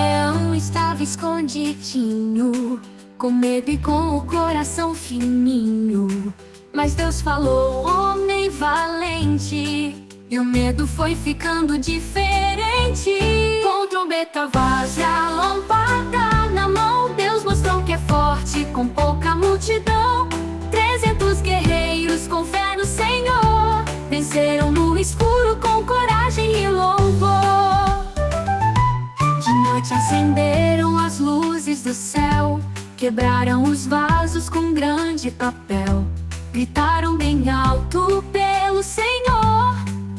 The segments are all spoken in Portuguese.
leão estava escondidinho, com medo e com o coração fininho. Mas Deus falou, homem valente, e o medo foi ficando diferente. Com trombeta, voz e a lâmpada na mão, Deus mostrou que é forte com pouca multidão. 300 guerreiros com fé no Senhor venceram no escuro com coragem e louvor. De noite acenderam as luzes do céu, quebraram os vasos com grande papel, gritaram bem alto pelo Senhor,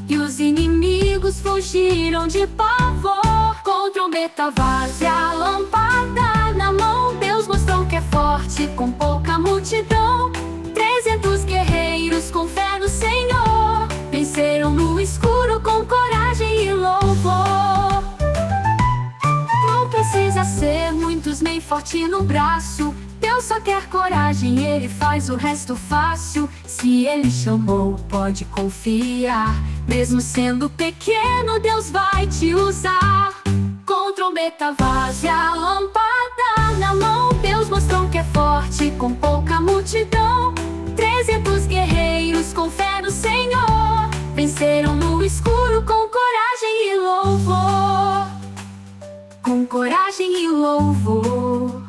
e os inimigos fugiram de pavor. Com trombeta, voz e a lâmpada na mão, Deus mostrou que é forte com pouca multidão. 300 guerreiros com fé no Senhor venceram no escuro com coragem e louvor. Não precisa ser muitos nem forte no braço, Deus só quer coragem, Ele faz o resto fácil. Se Ele chamou, pode confiar, mesmo sendo pequeno, Deus vai te usar. Com trombeta, voz e a lâmpada na mão, Deus mostrou que é forte com pouca multidão. 300 guerreiros com fé no Senhor venceram no escuro com coragem e louvor. Com coragem e louvor.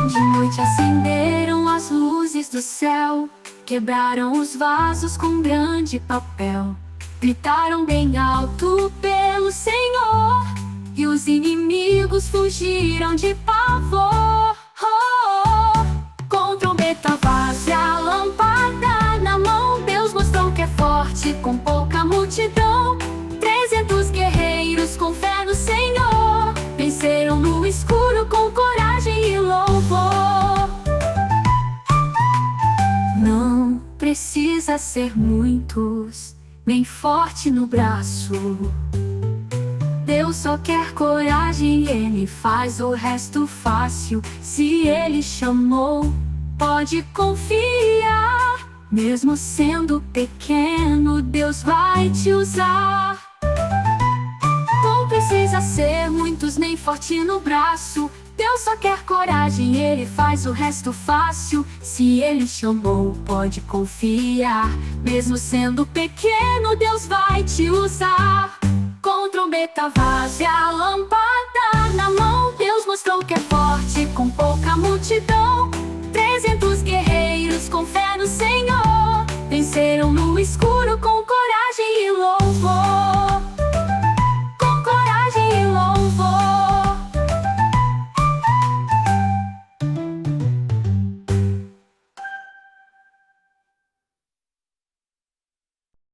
De noite acenderam as luzes do céu, quebraram os vasos com grande papel, gritaram bem alto pelo Senhor, e os inimigos fugiram de pavor. Com trombeta, voz e a lâmpada na mão, Deus mostrou que é forte com pouca multidão. 300 guerreiros com fé no Senhor venceram no escuro com coragem e louvor. Não precisa ser muitos, nem forte no braço, Deus só quer coragem, Ele faz o resto fácil. Se Ele chamou, pode confiar, mesmo sendo pequeno, Deus vai te usar. Não precisa ser muitos nem forte no braço, Deus só quer coragem, Ele faz o resto fácil. Se Ele chamou, pode confiar, mesmo sendo pequeno, Deus vai te usar. Com trombeta, voz e a lâmpada na mão, Deus mostrou que é forte com pouca multidão.